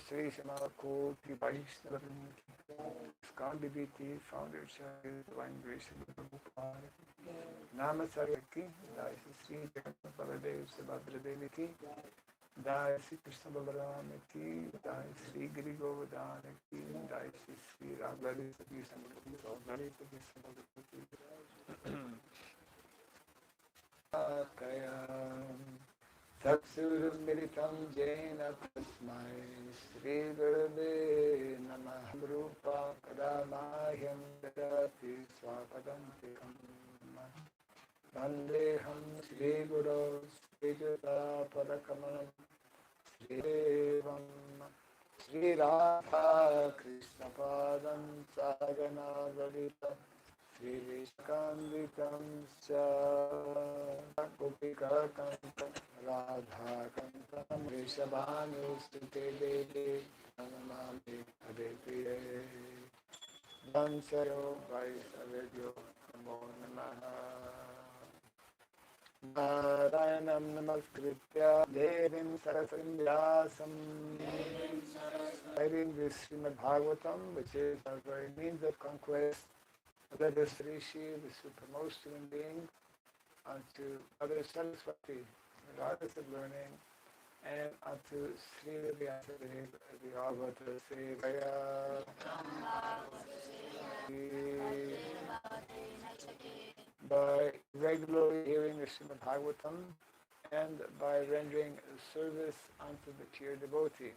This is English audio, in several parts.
Sri Samakoti Vaishnava Skandibiti founder Chariot Divine Grace Nama Saraki Daisi Sri Jagannath Baladev Subhadra Devi Ki Daisi Krishna Balaram Ki Daisi Giri Govardhan Ki Daisi Sri Raghvari Sri Samakoti Tatsurmiritam Jena Tasmai Sri Gurave Namah Rupa Kadamahyam Dadati Swapadantikam Vandeham Sri Guru Sri Jata Padakamanam Sri Devam Sri Radha Krishna Padam Sagana Lalita Sri Vishkanditam Gopika Kantam Radha Kantam Rishabhanu Sute Devi Namami Adepiye Dansayo Vaisavadyo Namo Namaha Narayanam Namaskritya Devim Saraswati Vyasam Citing this Srimad Bhagavatam, which is our very means of conquest. Let us Rishi, the supremmost human being, unto Mother Saraswati, the goddess of learning, and unto Sri Vyasadeva, the Arbiter Sevaya. By regularly hearing the Srimad Bhagavatam and by rendering service unto the pure devotee.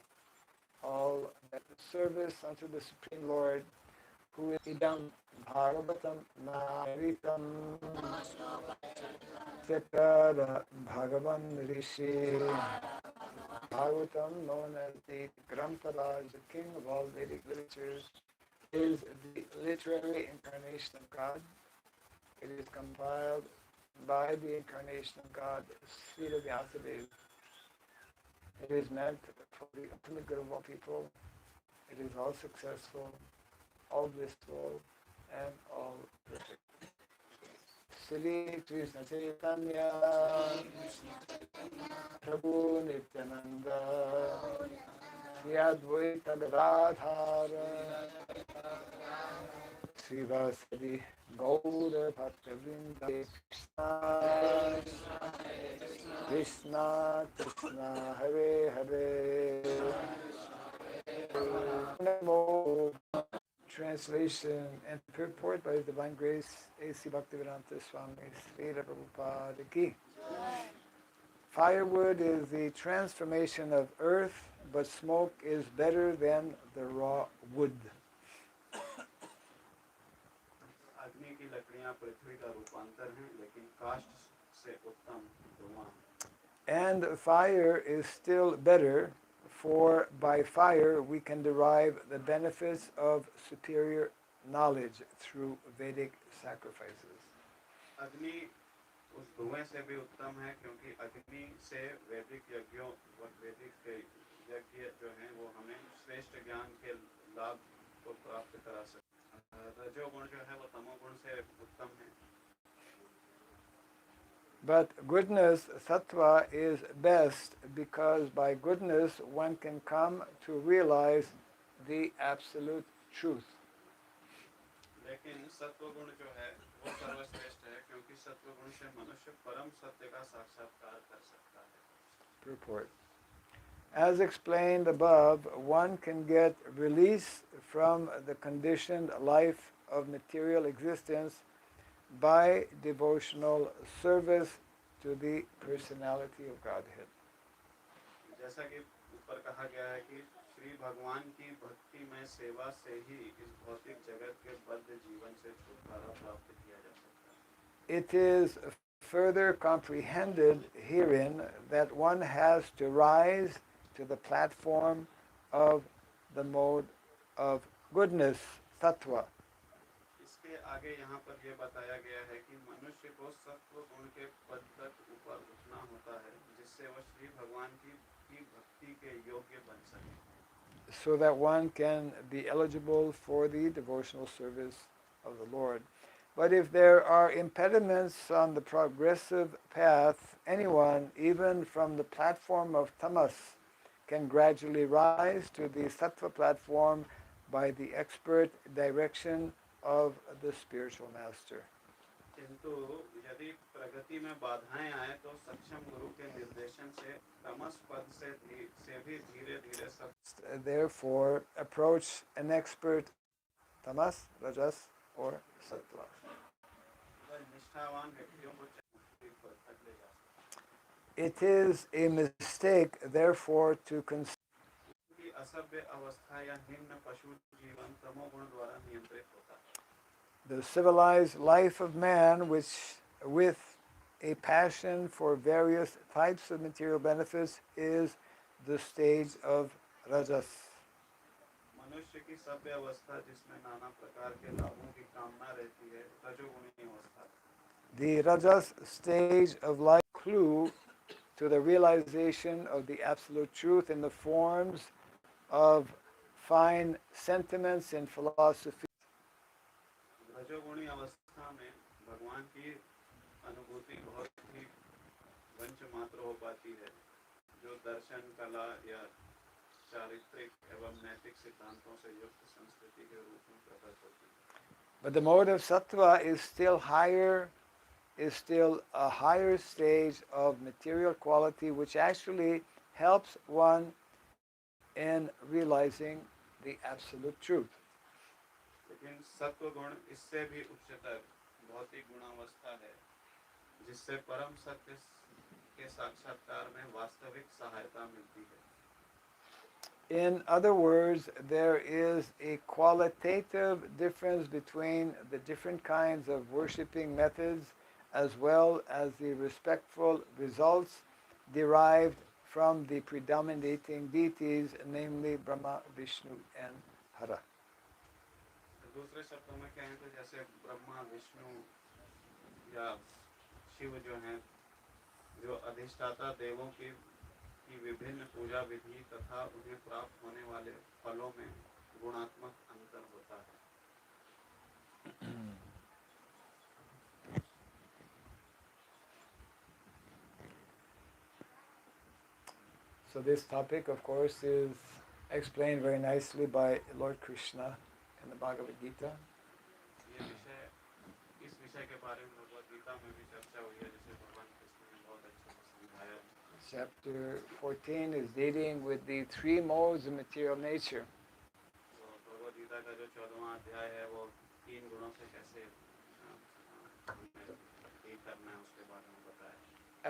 all that service unto the Supreme Lord, who is Idam Bhagavatam Namritam Sakara Bhagavan Rishi. Bhagavatam, known as the Grantaraj, the king of all Vedic literatures, is the literary incarnation of God. It is compiled by the incarnation of God, Srila Vyasadeva. It is meant for the ultimate good of all people. It is all successful, all blissful, and all perfect. Sri Krishna Chaitanya Prabhu Nityananda Shri Advaita Gadadhara Srivasadi Gaura Bhaktavrinda Krishna Krishna Krishna Hare Hare Namo. Translation and purport by His Divine Grace A.C. Bhaktivedanta Swami Srila Prabhupada Ki. Firewood is the transformation of earth, but smoke is better than the raw wood. अग्नि की लकड़ियां पृथ्वी का रूपांतर हैं, लेकिन काष्ठ से उत्तम धुआं। And fire is still better, for by fire we can derive the benefits of superior knowledge through Vedic sacrifices. अग्नि उस धुएं से भी उत्तम है, क्योंकि अग्नि से वैदिक यज्ञों व वैदिक यज्ञ जो हैं वो हमें श्रेष्ठ ज्ञान के लाभ को प्राप्त करा सकते हैं। रजोगुण जो है वो तमोगुण से उत्तम है। But goodness, sattva, is best because by goodness one can come to realize the absolute truth. लेकिन सत्व गुण जो है वो सर्वश्रेष्ठ है, क्योंकि सत्व गुण से मनुष्य परम सत्य का साक्षात्कार कर सकता है। Purport. As explained above, one can get release from the conditioned life of material existence by devotional service to the personality of Godhead. जैसा कि ऊपर कहा गया है कि श्री भगवान की भक्ति में सेवा से ही इस भौतिक जगत के बद्ध जीवन से छुटकारा प्राप्त किया जा सकता है। It is further comprehended herein that one has to rise to the platform of the mode of goodness, sattva. इसके आगे यहाँ पर यह बताया गया है कि मनुष्य को सत्व गुण के पद तक ऊपर उठना होता है, जिससे वह श्री भगवान की भक्ति के योग्य बन सके, so that one can be eligible for the devotional service of the Lord. But if there are impediments on the progressive path, anyone, even from the platform of tamas, can gradually rise to the sattva platform by the expert direction of the spiritual master. किंतु यदि प्रगति में बाधाएं आए तो सक्षम गुरु के निर्देशन से तमस पद से भी धीरे-धीरे सब Therefore, approach an expert tamas, rajas, or sattva. निष्ठावान व्यक्तियों को मुक्ति पद तक ले जा सकते हैं। It is a mistake, therefore, to consider कि असभ्य अवस्था या निम्न पशु जीवन तमोगुण द्वारा नियंत्रित होता है। the civilized life of man, which, with a passion for various types of material benefits, is the stage of rajas. मनुष्य की सभ्य अवस्था जिसमें नाना प्रकार के लाभों की कामना रहती है, रजोगुणी अवस्था। The rajas stage of life clue to the realization of the absolute truth in the forms of fine sentiments in philosophy. रजोगुणी अवस्था में भगवान की अनुभूति बहुत ही वंच मात्र हो पाती है, जो दर्शन, कला या चारित्रिक एवं नैतिक सिद्धांतों से युक्त संस्कृति के रूप में प्रकट होती है। But the mode of sattva is still a higher stage of material quality, which actually helps one in realizing the absolute truth. लेकिन सत्व गुण इससे भी उच्चतर भौतिक गुणावस्था है, जिससे परम सत्य के साक्षात्कार में वास्तविक सहायता मिलती है। In other words, there is a qualitative difference between the different kinds of worshipping methods as well as the respectful results derived from the predominating deities, namely Brahma, Vishnu, and Hara. दूसरे शब्दों में कहें तो जैसे ब्रह्मा विष्णु या शिव जो हैं, जो अधिष्ठाता देवों की विभिन्न पूजा विधि तथा उन्हें प्राप्त होने वाले फलों में गुणात्मक अंतर होता है. So this topic, of course, is explained very nicely by Lord Krishna in the Bhagavad Gita. ये विषय, इस विषय के बारे में भगवद गीता में भी चर्चा हुई है, जिसे भगवान कृष्ण ने बहुत अच्छे से समझाया. Chapter 14 is dealing with the three modes of material nature. तो भगवद गीता का जो 14वां अध्याय है वो तीन गुणों से कैसे हमें ठीक करना है उसके बारे में बताया.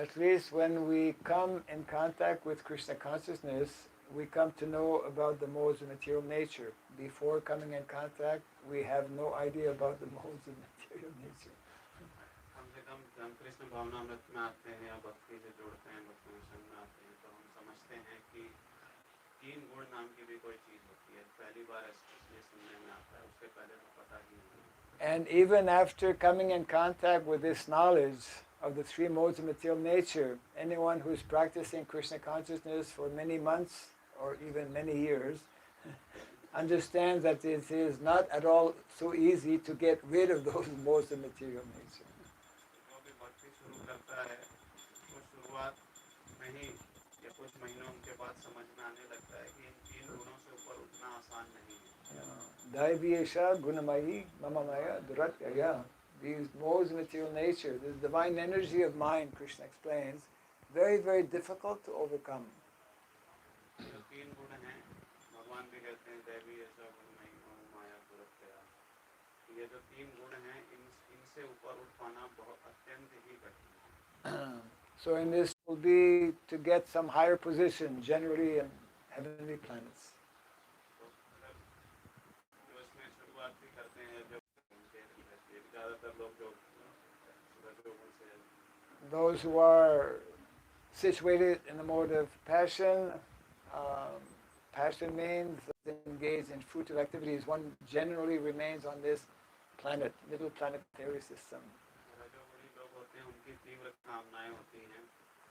At least when we come in contact with Krishna consciousness, we come to know about the modes of material nature. Before coming in contact, we have no idea about the modes of material nature. कम से कम हम कृष्ण भावनामृत में आते हैं या भक्ति से जुड़ते हैं, भक्ति में संग में आते हैं, तो हम समझते हैं कि तीन गुण नाम की भी कोई चीज होती है. पहली बार इसलिए सुनने में आता है, उसके पहले तो पता ही नहीं. And even after coming in contact with this knowledge of the three modes of material nature, anyone who's practicing Krishna consciousness for many months or even many years understands that it is not at all so easy to get rid of those modes of material nature. जो भी भक्ति शुरू करता है वो शुरुआत में ही या कुछ महीनों के बाद समझ में आने लगता है कि इन तीन गुणों से ऊपर उठना आसान नहीं है. Daiviyesha gunamayi mamamaya duratyaya. These modes of material nature, this divine energy of mind, Krishna explains, very, very difficult to overcome. जो तीन गुण हैं, भगवान भी कहते हैं दैवी ऐसा गुणमयी माया दुरत्या. ये जो तीन गुण हैं, इनसे ऊपर उठ पाना बहुत अत्यंत ही कठिन है. So in this will be to get some higher position, generally in heavenly planets. तो अगर जो इसमें शुरुआत भी करते हैं, जो ज़्यादातर लोग जो रजोगुण से, Those who are situated in the mode of passion, passion means engaged in fruitive activities. One generally remains on this planet, middle planetary system. रजोगुणी लोग होते हैं, उनकी तीव्र कामनाएं होती हैं,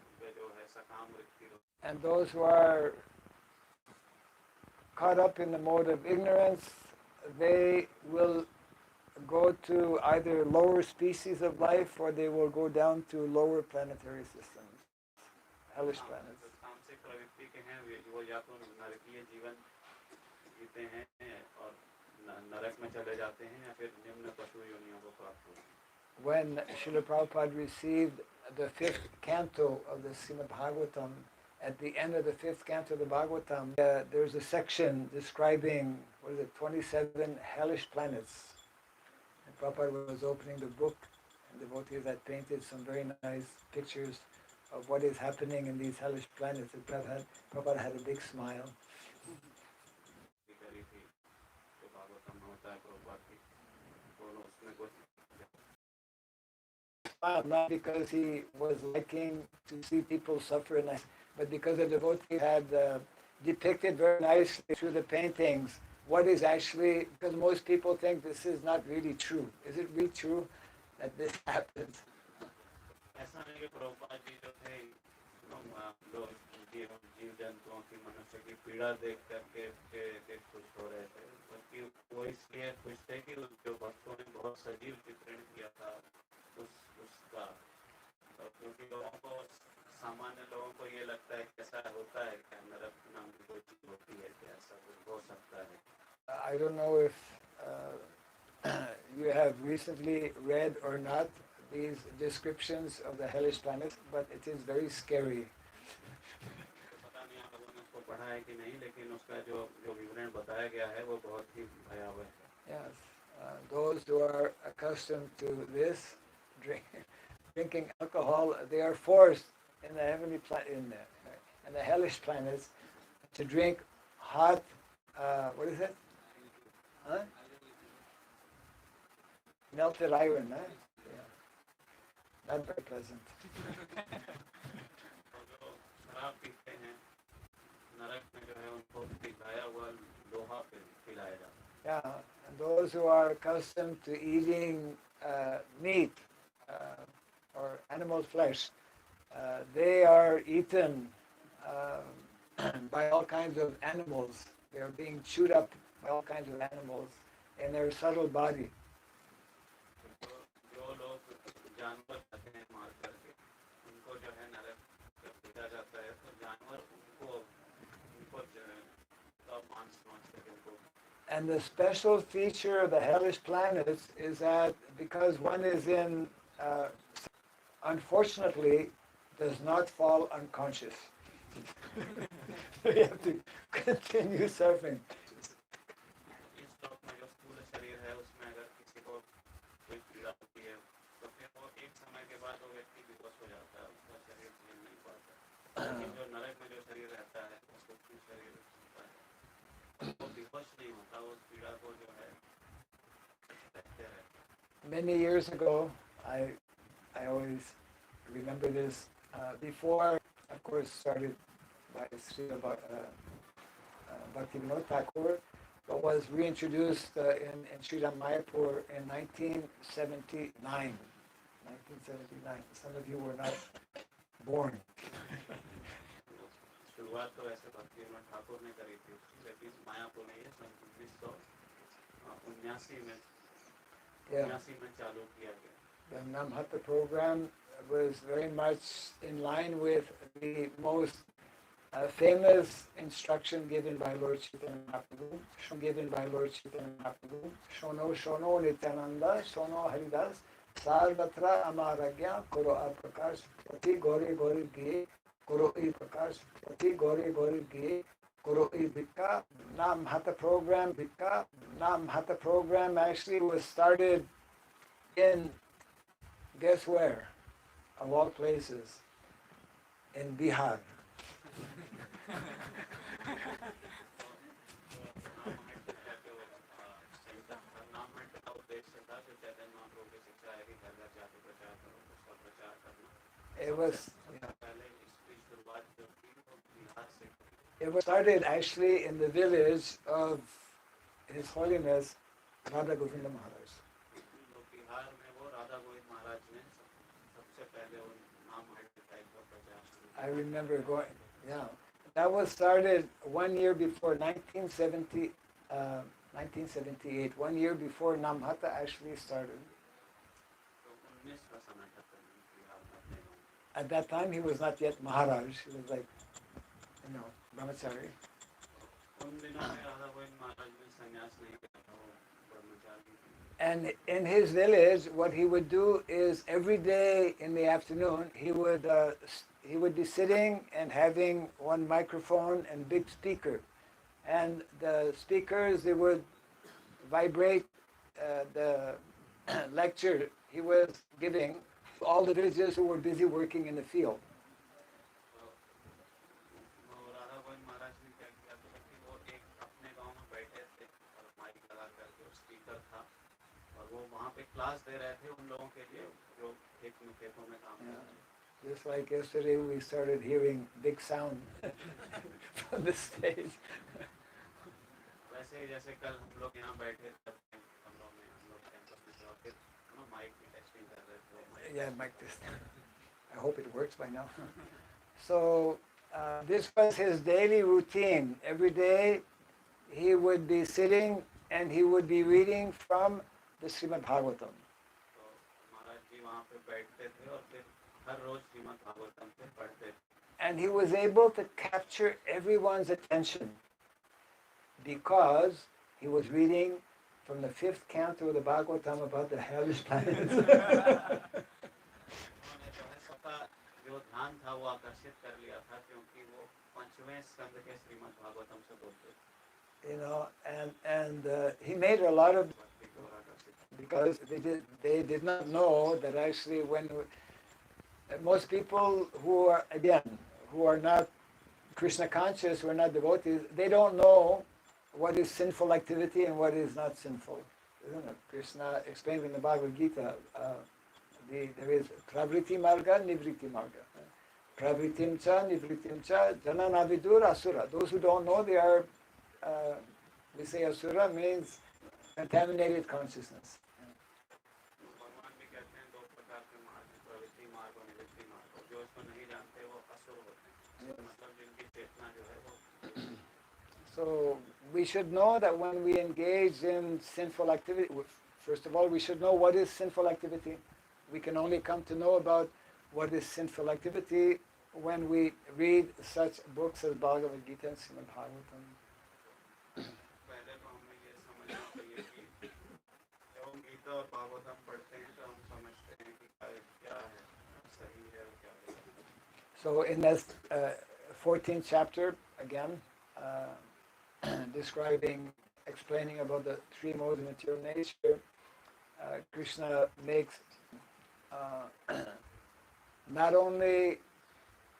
उनपे जो है सकाम वृत्ति होती है. And those who are caught up in the mode of ignorance, they will go to either lower species of life or they will go down to lower planetary systems, hellish planets. तामसिक प्रवृत्ति के हैं, वो या तो नरकीय जीवन जीते हैं और नरक में चले जाते हैं या फिर निम्न पशु योनियों को प्राप्त होते हैं. When Srila Prabhupada received the fifth canto of the Srimad Bhagavatam, at the end of the fifth canto of the Bhagavatam, there's a section describing, 27 hellish planets. And Prabhupada was opening the book, and devotees had painted some very nice pictures of what is happening in these hellish planets. And Prabhupada had a big smile. Not because he was liking to see people suffer, but because the devotee had depicted very nicely through the paintings what is actually, because most people think this is not really true. Is it really true that this happens? ऐसा नहीं कि प्रभुपाद जी जो थे लोग जीव जंतुओं की मनुष्य की पीड़ा देख करके खुश हो रहे थे, क्योंकि वो इसलिए खुश थे कि जो भक्तों ने बहुत सजीव चित्रण किया था उसका, क्योंकि लोगों को, सामान्य लोगों को ये लगता है कि ऐसा होता है कि नरक नाम की कोई चीज होती है, कि ऐसा कुछ हो सकता है. I don't know if you have recently read or not these descriptions of the hellish planets, but it is very scary. पता नहीं आप लोगों ने उसको पढ़ा है कि नहीं, लेकिन उसका जो विवरण बताया गया है वो बहुत ही भयावह है. Yes, those who are accustomed to this, drinking alcohol, they are forced in the heavenly in the hellish planets to drink hot, what is it? Huh? Melted iron, huh? Yeah. Not very pleasant. और जो शराब पीते हैं नरक में जो है उनको पिघलाया हुआ लोहा पिलाया जाता है. Yeah, and those who are accustomed to eating meat or animal flesh, they are eaten by all kinds of animals. They are being chewed up by all kinds of animals in their subtle body. जो जो लोग जानवर खाते हैं मार करके उनको जो है नरक जब भेजा जाता है तो जानवर उनको उनको जो है सब मांस मांस करके उनको. And the special feature of the hellish planets is that because one is in, unfortunately, does not fall unconscious. You have to continue surfing. इस श्लोक में जो स्थूल शरीर है उसमें अगर किसी को कोई पीड़ा होती है तो फिर वो एक समय के बाद वो व्यक्ति विवश हो जाता है उसका शरीर झेल नहीं पाता. लेकिन जो नरक में जो शरीर रहता है वो सूक्ष्म शरीर होता है वो विवश नहीं होता उस पीड़ा को जो है रहते रहते. Many years ago, I always remember this, before, of course, started by Srila Bhaktivinoda Thakur, but was reintroduced in Sri Mayapur in 1979. 1979. Some of you were not born. शुरुआत तो ऐसे भक्तिविनोद ठाकुर ने करी थी लेकिन मायापुर में ये सन 1979 में चालू किया गया. The Namhata program was very much in line with the most famous instruction given by Lord Chaitanya Mahaprabhu, Shono Shono Nityananda, Shono Haridas, Sarvatra Amaragya, Kuro Aprakash, Pati Gori Gori Giye, Kuro I Prakash, Pati Gori Gori Giye, Kuro I Bhikka. Namhata program actually was started in, guess where? Of all places, in Bihar. It was, it was started actually in the village of His Holiness Radha Govinda Maharaj. I remember going, yeah. That was started 1 year before 1978, 1 year before Namhata actually started. At that time, he was not yet Maharaj. He was like, brahmachari. And in his village, what he would do is every day in the afternoon, he would be sitting and having one microphone and big speaker. And the speakers, they would vibrate the lecture he was giving to all the villagers who were busy working in the field. Just like yesterday, we started hearing big sound from the stage. Yeah, mic test. I hope it works by now. So this was his daily routine. Every day he would be sitting and he would be reading from the Srimad Bhagavatam. And he was able to capture everyone's attention because he was reading from the 5th canto of the Bhagavatam about the hellish planets. You know, and he made a lot of, because they did not know that actually when most people who are not Krishna conscious who are not devotees, they don't know what is sinful activity and what is not sinful. Isn't it? Krishna explains in the Bhagavad Gita, there is pravriti marga, nivriti marga. Pravritim cha, nivritim cha, jananavidur asura. Those who don't know, they are, we say asura means contaminated consciousness. भगवान भी कहते हैं दो प्रकार के मार्ग हैं, प्रवृत्ति मार्ग और निवृत्ति मार्ग। जो इसको नहीं जानते वो असुर होते हैं, मतलब जिनकी चेतना जो है वो। So we should know that when we engage in sinful activity, first of all, we should know what is sinful activity. We can only come to know about what is sinful activity when we read such books as Bhagavad Gita and Srimad Bhagavatam. पहले तो हमें ये समझना चाहिए कि जब हम गीता और भागवतम पढ़ते हैं तो हम समझते हैं कि क्या है सही है और क्या गलत। So in this 14th chapter, again, explaining about the three modes of material nature, Krishna makes not only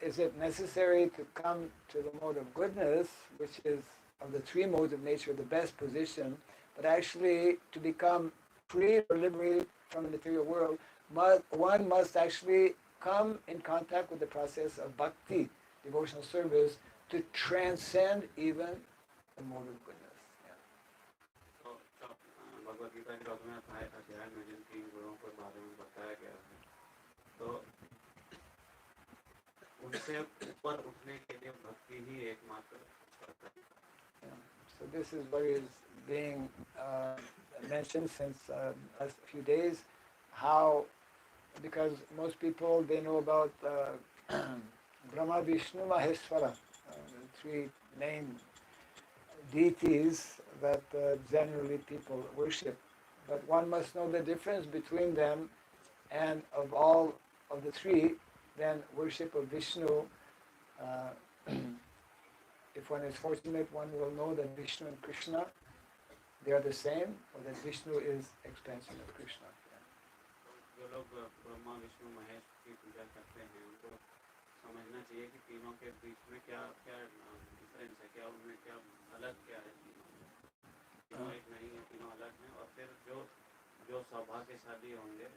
is it necessary to come to the mode of goodness, which is of the three modes of nature the best position, but actually to become free or liberated from the material world, one must actually come in contact with the process of bhakti, devotional service, to transcend even the mode of goodness. तो भगवद गीता के 14वें अध्याय में जिन तीन गुणों के बारे में बताया गया है, तो उनसे ऊपर उठने के लिए भक्ति ही एकमात्र रास्ता है। So this is what is being mentioned since last few days, how, because most people, they know about Brahma, Vishnu, Maheshwara, the three main deities that generally people worship. But one must know the difference between them, and of all of the three, then worship of Vishnu, if one is fortunate, one will know that Vishnu and Krishna, they are the same, or that Vishnu is expansion of Krishna. जो लोग ब्रह्मा विष्णु महेश की पूजा करते हैं उनको समझना चाहिए कि तीनों के बीच में क्या क्या डिफरेंस है, क्या उनमें क्या अलग क्या है। तीनों एक नहीं है, तीनों अलग हैं। और फिर जो सौभाग्यशाली होंगे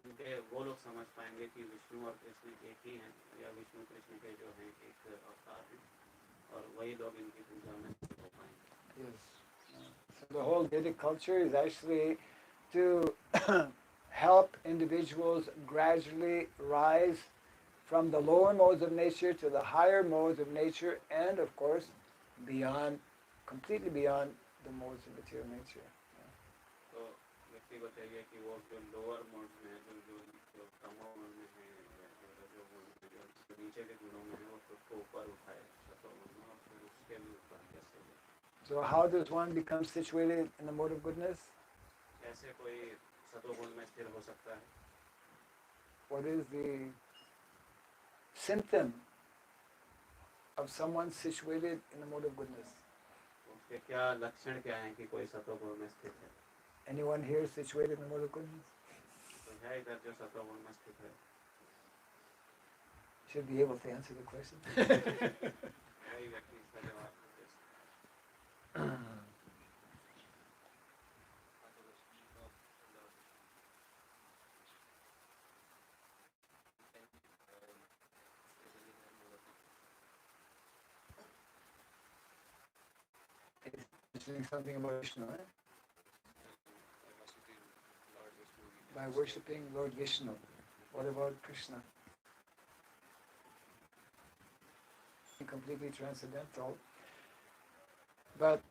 उनके वो लोग समझ पाएंगे कि विष्णु और कृष्ण एक ही हैं, या विष्णु कृष्ण के जो हैं एक अवतार हैं, और वही लोग इनकी पूजा में हो पाएंगे। Yes. So the whole Vedic culture is actually to help individuals gradually rise from the lower modes of nature to the higher modes of nature, and of course beyond, completely beyond the modes of material nature. तो व्यक्ति को चाहिए कि वो जो lower mode में है, जो तमो मोड में है, जो नीचे के गुणों में है, वो खुद को ऊपर उठाए सतो गुण में, और फिर उसके भी ऊपर कैसे जाए। So how does one become situated in the mode of goodness? कैसे कोई सतो गुण में स्थिर हो सकता है? What is the symptom of someone situated in the mode of goodness? उसके क्या लक्षण क्या हैं कि कोई सतो गुण में स्थित है? Anyone here situated in the mode of goodness? तो है इधर जो सतो गुण में स्थित है? Should be able to answer the question. वही व्यक्ति इसका जवाब दे सकता है। Doing something about Vishnu, right? By worshipping Lord Vishnu. What about Krishna? Completely transcendental. But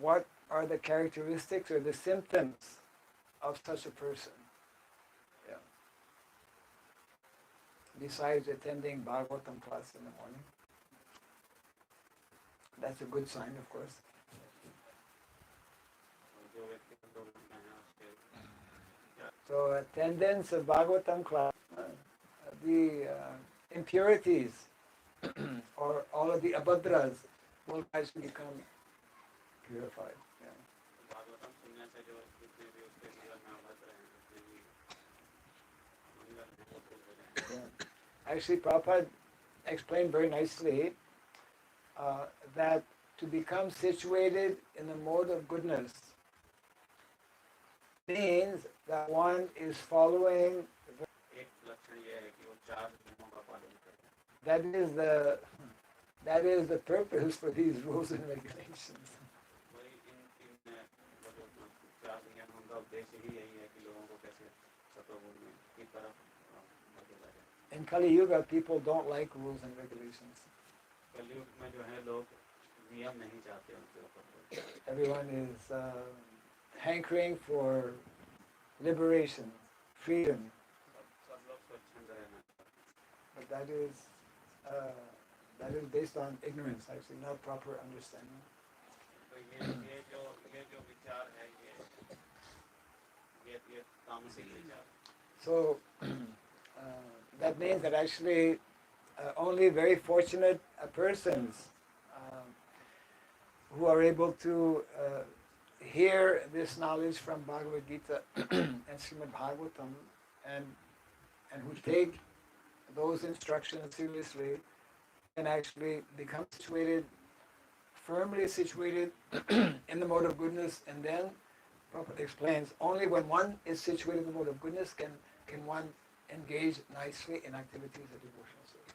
what are the characteristics or the symptoms of such a person? Yeah. Besides attending Bhagavatam class in the morning. That's a good sign, of course. So attendance of Bhagavatam class, the impurities or all of the abhadras will actually become purified. Yeah. Yeah. Actually, Prabhupada explained very nicely that to become situated in the mode of goodness means that one is following. एक लक्षण यह है कि वो चार नियमों का पालन करे. That is the purpose for these rules and regulations. वही इन चार नियमों का उद्देश्य ही यही है कि लोगों को कैसे सतोगुण की तरफ धकेला जाए. In Kali Yuga, people don't like rules and regulations. कलयुग में जो है लोग नियम नहीं चाहते उनके ऊपर. Everyone is hankering for liberation, freedom. सब लोग स्वच्छंद रहना. But that is based on ignorance, actually, not proper understanding. तो ये जो विचार है ये तामसिक विचार. So that means that actually only very fortunate persons who are able to hear this knowledge from Bhagavad Gita and Srimad Bhagavatam and who take those instructions seriously can actually become situated, firmly situated in the mode of goodness. And then Prabhupada explains, only when one is situated in the mode of goodness can one engage nicely in activities of devotional service.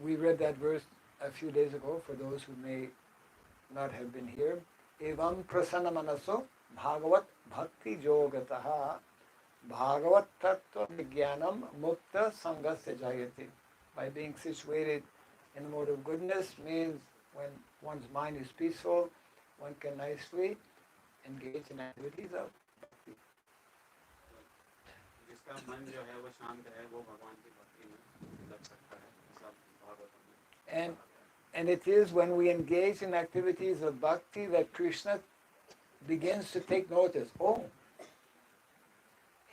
We read that verse a few days ago for those who may not have been here. Evam prasana manaso bhagavat bhakti yogataha bhagavat tattva vijnanam mukta sangasya jayate. By being situated in the mode of goodness means when one's mind is peaceful, one can nicely engage in activities of bhakti. जिसका मन जो है वो शांत है वो भगवान की भक्ति में लग सकता है. सब भागवत में. And it is when we engage in activities of bhakti that Krishna begins to take notice. Oh,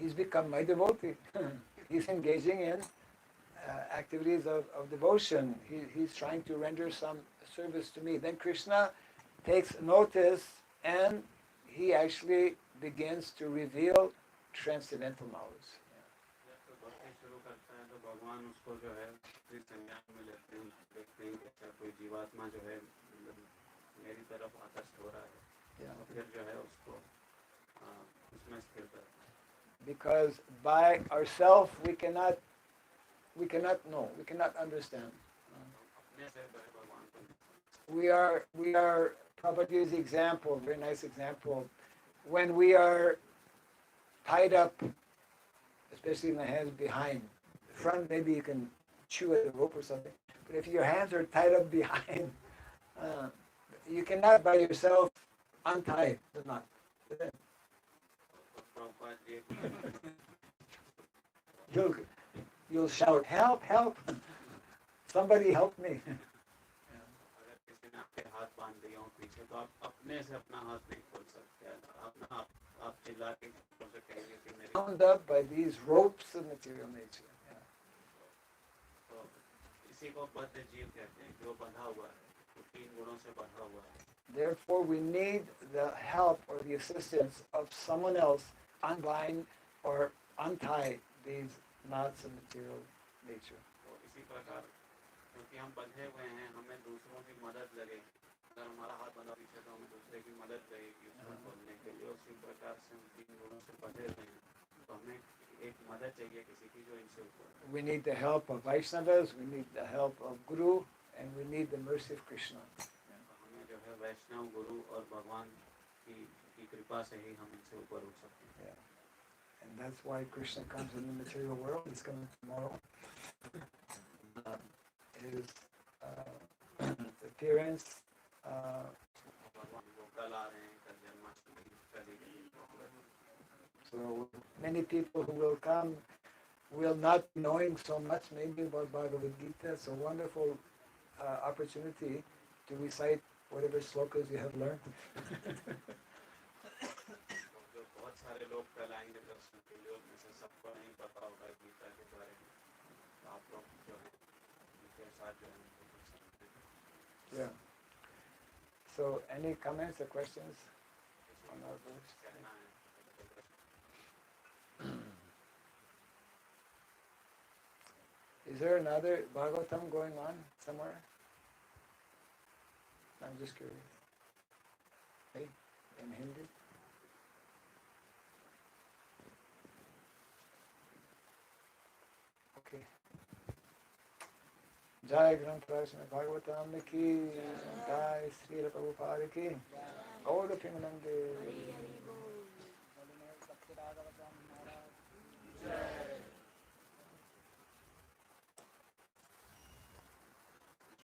he's become my devotee. He's engaging in activities of devotion. He's trying to render some service to me. Then Krishna takes notice and he actually begins to reveal transcendental knowledge. भगवान उसको जो है संज्ञान में लेते हैं, देखते हैं कि कोई जीवात्मा जो है मेरी तरफ आकर्षित हो रहा है, फिर जो है उसको उसमें स्थिर करता है. Because by ourselves we cannot know, we cannot understand. We are Prabhupada gives the example, very nice example, when we are tied up, especially in the hands behind. The front, maybe you can chew at the rope or something. But if your hands are tied up behind, you cannot by yourself untie the knot. You'll shout, help, help! Somebody help me. Bound up by these ropes of material nature. Therefore, we need the help or the assistance of someone else unbind or untie these knots of material nature. We need the help of Vaishnavas, we need the help of Guru, and we need the mercy of Krishna. Yeah. And that's why Krishna comes in the material world. He's coming tomorrow. His appearance so many people who will come will not be knowing so much maybe about Bhagavad Gita. It's a wonderful opportunity to recite whatever slokas you have learned. Yeah. So, any comments or questions on our verse? Is there another Bhagavatam going on somewhere? I'm just curious. Hey, in Hindi? Okay. Jai Granth Prashna Bhagavatam ki, Jai Sri Prabhupada ki, Gaur Pimanande.